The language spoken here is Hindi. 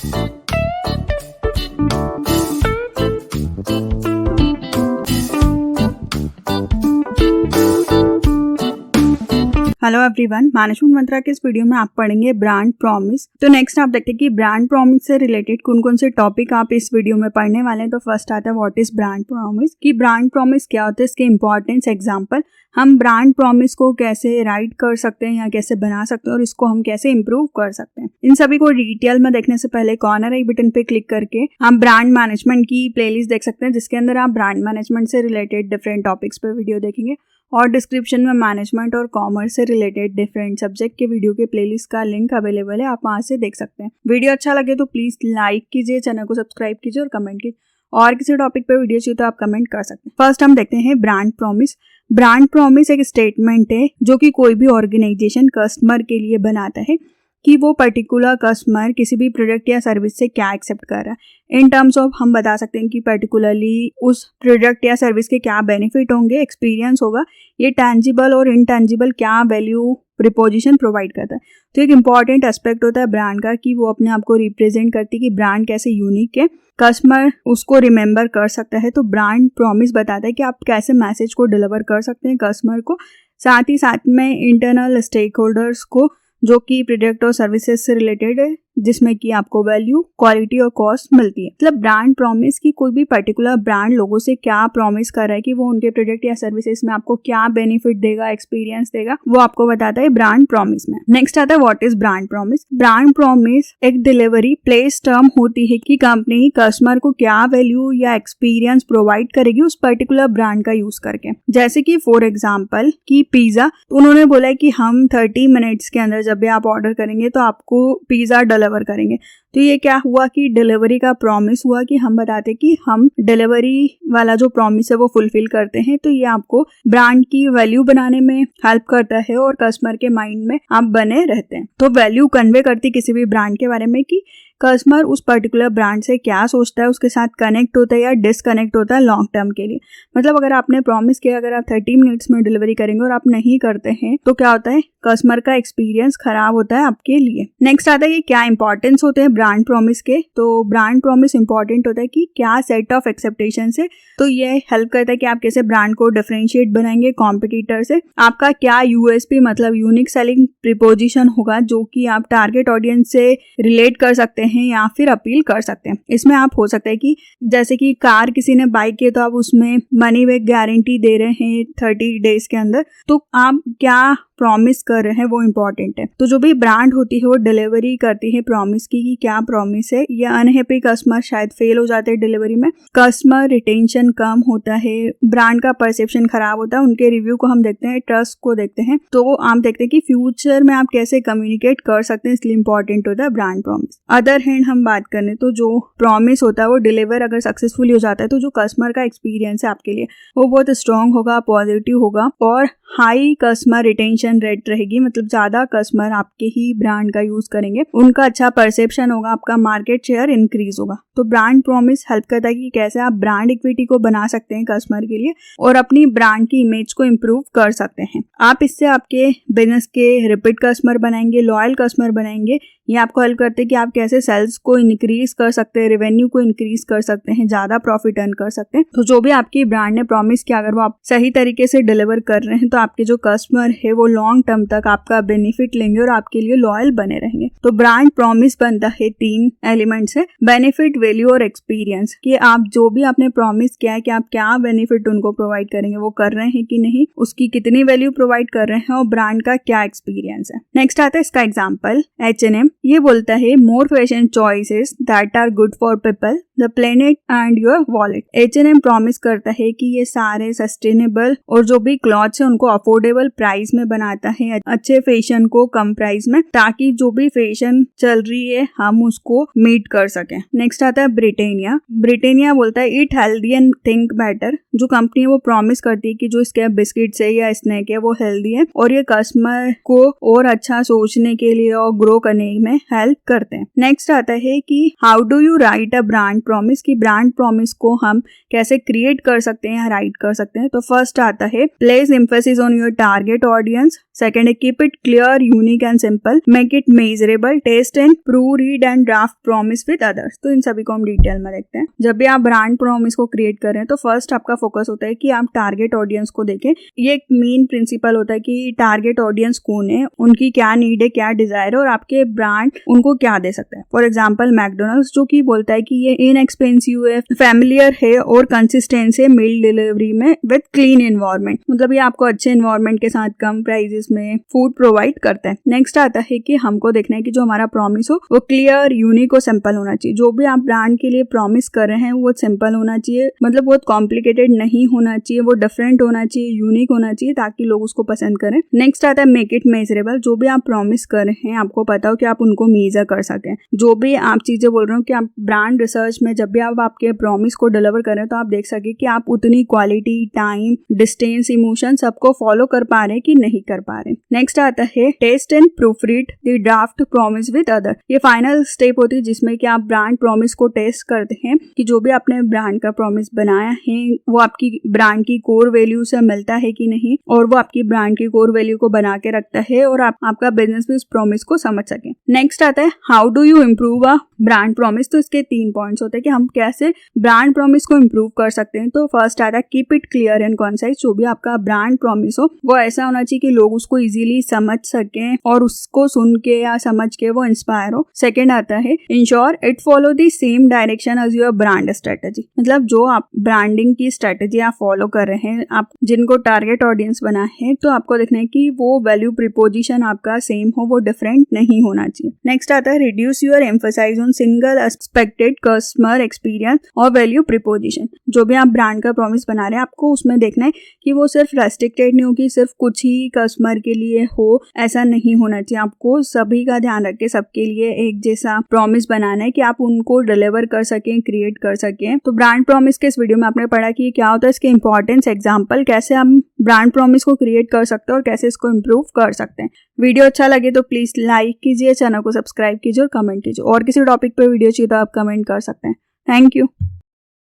हेलो एवरीवन, मैनेजमेंट मंत्रा के इस वीडियो में आप पढ़ेंगे ब्रांड प्रॉमिस। तो नेक्स्ट आप देखते हैं कि ब्रांड प्रॉमिस से रिलेटेड कौन कौन से टॉपिक आप इस वीडियो में पढ़ने वाले हैं। तो फर्स्ट आता है व्हाट इज ब्रांड प्रॉमिस, कि ब्रांड प्रॉमिस क्या होता है, इसके इंपॉर्टेंस, एग्जांपल, हम ब्रांड प्रॉमिस को कैसे राइट कर सकते हैं या कैसे बना सकते हैं और इसको हम कैसे इंप्रूव कर सकते हैं। इन सभी को डिटेल में देखने से पहले कॉर्नर आई बटन पे क्लिक करके हम ब्रांड मैनेजमेंट की प्लेलिस्ट देख सकते हैं, जिसके अंदर आप ब्रांड मैनेजमेंट से रिलेटेड डिफरेंट टॉपिक्स पे वीडियो देखेंगे और डिस्क्रिप्शन में मैनेजमेंट और कॉमर्स से रिलेटेड डिफरेंट सब्जेक्ट के वीडियो के प्लेलिस्ट का लिंक अवेलेबल है, आप वहां से देख सकते हैं। वीडियो अच्छा लगे तो प्लीज लाइक कीजिए, चैनल को सब्सक्राइब कीजिए और कमेंट कीजिए। और किसी टॉपिक पे वीडियो चाहिए तो आप कमेंट कर सकते हैं। फर्स्ट हम देखते हैं ब्रांड प्रॉमिस। ब्रांड प्रॉमिस एक स्टेटमेंट है जो कि कोई भी ऑर्गेनाइजेशन कस्टमर के लिए बनाता है कि वो पर्टिकुलर कस्टमर किसी भी प्रोडक्ट या सर्विस से क्या एक्सेप्ट कर रहा है। इन टर्म्स ऑफ हम बता सकते हैं कि पर्टिकुलरली उस प्रोडक्ट या सर्विस के क्या बेनिफिट होंगे, एक्सपीरियंस होगा, ये टैंजिबल और इनटैंजिबल क्या वैल्यू प्रिपोजिशन प्रोवाइड करता है। तो एक इंपॉर्टेंट एस्पेक्ट होता है ब्रांड का कि वो अपने आप को रिप्रेजेंट करती है कि ब्रांड कैसे यूनिक है, कस्टमर उसको रिमेंबर कर सकता है। तो ब्रांड प्रॉमिस बताता है कि आप कैसे मैसेज को डिलीवर कर सकते हैं कस्टमर को, साथ ही साथ में इंटरनल स्टेक होल्डर्स को जो कि प्रोडक्ट और सर्विसेज से रिलेटेड है, जिसमें कि आपको वैल्यू, क्वालिटी और कॉस्ट मिलती है। मतलब ब्रांड प्रॉमिस की कोई भी पर्टिकुलर ब्रांड लोगों से क्या प्रॉमिस कर रहा है कि वो उनके प्रोडक्ट या सर्विसेज में आपको क्या बेनिफिट देगा, एक्सपीरियंस देगा, वो आपको बताता है ब्रांड प्रॉमिस में। नेक्स्ट आता है what is brand promise. Brand promise एक डिलीवरी प्लेस टर्म होती है कि कंपनी कस्टमर को क्या वैल्यू या एक्सपीरियंस प्रोवाइड करेगी उस पर्टिकुलर ब्रांड का यूज करके। जैसे कि फॉर एग्जाम्पल कि पिज्जा, उन्होंने बोला है कि हम 30 मिनट्स के अंदर जब भी आप ऑर्डर करेंगे तो आपको पिज्जा डिलीवर करेंगे। तो ये क्या हुआ कि डिलीवरी का प्रॉमिस हुआ कि हम बताते कि हम डिलीवरी वाला जो प्रॉमिस है वो फुलफिल करते हैं। तो ये आपको ब्रांड की वैल्यू बनाने में हेल्प करता है और कस्टमर के माइंड में आप बने रहते हैं। तो वैल्यू कन्वे करती किसी भी ब्रांड के बारे में कि कस्टमर उस पर्टिकुलर ब्रांड से क्या सोचता है, उसके साथ कनेक्ट होता है या डिसकनेक्ट होता है लॉन्ग टर्म के लिए। मतलब अगर आपने प्रॉमिस किया अगर आप 30 मिनट्स में डिलीवरी करेंगे और आप नहीं करते हैं तो क्या होता है, कस्टमर का एक्सपीरियंस खराब होता है आपके लिए। नेक्स्ट आता है कि क्या इंपॉर्टेंस होते हैं ब्रांड प्रॉमिस के। तो ब्रांड प्रॉमिस इंपॉर्टेंट होता है कि क्या सेट ऑफ एक्सेप्टेशन है। तो ये हेल्प करता है कि आप कैसे ब्रांड को डिफरेंशिएट बनाएंगे कॉम्पिटिटर से, आपका क्या यूएसपी मतलब यूनिक सेलिंग प्रिपोजिशन होगा जो कि आप टारगेट ऑडियंस से रिलेट कर सकते हैं या फिर अपील कर सकते हैं। इसमें आप हो सकता है कि जैसे कि कार किसी ने बाय किया तो आप उसमें मनी बैक गारंटी दे रहे हैं 30 डेज के अंदर, तो आप क्या प्रॉमिस कर रहे हैं वो इम्पोर्टेंट है। तो जो भी ब्रांड होती है वो डिलीवरी करती है प्रॉमिस की कि क्या प्रॉमिस है। या अनहैप्पी कस्टमर शायद फेल हो जाते हैं डिलीवरी में, कस्टमर रिटेंशन कम होता है, ब्रांड का परसेप्शन खराब होता है, उनके रिव्यू को हम देखते हैं, ट्रस्ट को देखते हैं। तो आप देखते हैं कि फ्यूचर में आप कैसे कम्युनिकेट कर सकते हैं, इसलिए इंपॉर्टेंट होता है ब्रांड प्रॉमिस। अदर हैंड हम बात करें तो जो प्रॉमिस होता है वो डिलीवर अगर सक्सेसफुली हो जाता है तो जो कस्टमर का एक्सपीरियंस है आपके लिए वो बहुत स्ट्रॉन्ग होगा, पॉजिटिव होगा और हाई कस्टमर रिटेंशन रेट रहेगी। मतलब ज्यादा कस्टमर आपके ही ब्रांड का यूज करेंगे, उनका अच्छा परसेप्शन होगा, आपका मार्केट शेयर इंक्रीज होगा। तो ब्रांड प्रॉमिस हेल्प करता है कि कैसे आप ब्रांड इक्विटी को बना सकते हैं कस्टमर के लिए और अपनी ब्रांड की इमेज को इम्प्रूव कर सकते हैं। आप इससे आपके बिजनेस के रिपीट कस्टमर बनाएंगे, लॉयल कस्टमर बनाएंगे। ये आपको हेल्प करते हैं कि आप कैसे सेल्स को इंक्रीज कर सकते हैं, रेवेन्यू को इंक्रीज कर सकते हैं, ज्यादा प्रॉफिट अर्न कर सकते हैं। तो जो भी आपकी ब्रांड ने प्रॉमिस किया अगर वो आप सही तरीके से डिलीवर कर रहे हैं तो आपके जो कस्टमर है वो लॉन्ग टर्म तक आपका बेनिफिट लेंगे और आपके लिए लॉयल बने रहेंगे। तो ब्रांड प्रॉमिस बनता है 3 एलिमेंट्स है, बेनिफिट, वैल्यू और एक्सपीरियंस, कि आप जो भी आपने प्रॉमिस किया है कि आप क्या बेनिफिट उनको प्रोवाइड करेंगे वो कर रहे हैं कि नहीं, उसकी कितनी वैल्यू प्रोवाइड कर रहे हैं और ब्रांड का क्या एक्सपीरियंस है। नेक्स्ट आता है इसका एग्जाम्पल H&M। ये बोलता है more fashion choices that are good for people, the planet and your wallet. H&M promise करता है कि ये सारे सस्टेनेबल और जो भी क्लॉथ्स है उनको अफोर्डेबल प्राइस में बनाता है, अच्छे फैशन को कम प्राइस में, ताकि जो भी फैशन चल रही है हम उसको मीट कर सकें। नेक्स्ट आता है ब्रिटानिया। ब्रिटानिया बोलता है eat healthy and think better. जो कंपनी है वो प्रॉमिस करती है कि जो इसके बिस्किट्स है या स्नैक है वो हेल्दी है और ये कस्टमर को और अच्छा सोचने के लिए और ग्रो करने में हेल्प करते हैं। नेक्स्ट आता है कि how do you right a brand promise कि ब्रांड प्रॉमिस को हम कैसे क्रिएट कर सकते हैं या राइट कर सकते हैं। तो फर्स्ट आता है place emphasis on your target audience. Second है keep it clear, unique and simple. Make it measurable. Test and proofread and draft promise with others. तो इन सभी को हम डिटेल में देखते हैं। जब भी आप ब्रांड प्रॉमिस को क्रिएट कर रहे हैं तो फर्स्ट आपका फोकस होता है कि आप टारगेट ऑडियंस को देखें। ये एक मेन प्रिंसिपल होता है कि टारगेट ऑडियंस कौन है, उनकी क्या नीड है, क्या डिजायर है और आपके ब्रांड उनको क्या दे सकता है। फॉर एग्जाम्पल मैकडोनल्ड्स जो कि बोलता है कि ये इनएक्सपेंसिव है, फैमिलियर है और कंसिस्टेंस है मील डिलीवरी में विद क्लीन एनवायरनमेंट। मतलब ये आपको अच्छे एनवायरनमेंट के साथ कम प्राइसेस में फूड प्रोवाइड करता है। नेक्स्ट आता है कि हमको देखना है कि जो हमारा प्रॉमिस हो वो क्लियर, यूनिक और सिंपल होना चाहिए। जो भी आप ब्रांड के लिए प्रॉमिस कर रहे हैं वो सिंपल होना चाहिए, मतलब बहुत कॉम्प्लिकेटेड नहीं होना चाहिए, वो डिफरेंट होना चाहिए, यूनिक होना चाहिए ताकि लोग उसको पसंद करें। नेक्स्ट आता है मेक इट मेजरेबल। जो भी आप प्रॉमिस कर रहे हैं आपको पता हो कि आप उनको मेजर कर सकें। जो भी आप चीजें बोल रहे हो कि आप ब्रांड रिसर्च में जब भी आप आपके प्रॉमिस को डिलीवर कर रहे हैं तो आप देख सके कि आप उतनी क्वालिटी, टाइम, डिस्टेंस, इमोशन सबको फॉलो कर पा रहे हैं कि नहीं कर पा रहे। नेक्स्ट आता है test and proofread the draft promise with other. ये फाइनल स्टेप होती है जिसमें कि आप ब्रांड प्रॉमिस को टेस्ट करते हैं कि जो भी आपने ब्रांड का प्रॉमिस बनाया है वो आपकी ब्रांड की कोर वैल्यू से मिलता है कि नहीं और वो आपकी ब्रांड की कोर वैल्यू को बना के रखता है और आपका बिजनेस भी उस प्रॉमिस को समझ सके। नेक्स्ट आता है how do you improve a brand promise. तो इसके 3 पॉइंट्स होते हैं कि हम कैसे ब्रांड प्रॉमिस को इम्प्रूव कर सकते हैं। तो फर्स्ट आता है keep it clear and concise. जो भी आपका ब्रांड प्रॉमिस हो वो ऐसा होना चाहिए कि लोग उसको इजीली समझ सकें और उसको सुन के या समझ के वो इंस्पायर हो। सेकेंड आता है ensure it follow the same direction as your brand strategy. मतलब जो आप ब्रांडिंग की स्ट्रेटेजी आप फॉलो कर रहे हैं, आप जिनको टारगेट ऑडियंस बना है तो आपको देखना है कि वो वैल्यू प्रीपोजिशन आपका सेम हो, वो डिफरेंट नहीं होना चाहिए। नेक्स्ट आता है reduce your emphasize on single expected customer experience और वैल्यू प्रीपोजिशन। जो भी आप ब्रांड का प्रॉमिस बना रहे हैं आपको उसमें देखना है कि वो सिर्फ रेस्ट्रिक्टेड नहीं हो कि सिर्फ कुछ ही कस्टमर के लिए हो, ऐसा नहीं होना चाहिए। आपको सभी का ध्यान रख के सबके लिए एक जैसा प्रॉमिस बनाना है कि आप उनको डिलीवर कर सकें, क्रिएट कर सकें। तो ब्रांड प्रॉमिस के इस वीडियो में आपने पढ़ा कि क्या होता है, इसके इंपॉर्टेंस, एग्जाम्पल, कैसे हम ब्रांड प्रॉमिस को क्रिएट कर सकते हैं और कैसे इसको इम्प्रूव कर सकते हैं। वीडियो अच्छा लगे तो प्लीज लाइक कीजिए, चैनल को सब्सक्राइब कीजिए और कमेंट कीजिए। और किसी टॉपिक पे वीडियो चाहिए तो आप कमेंट कर सकते हैं। Thank you.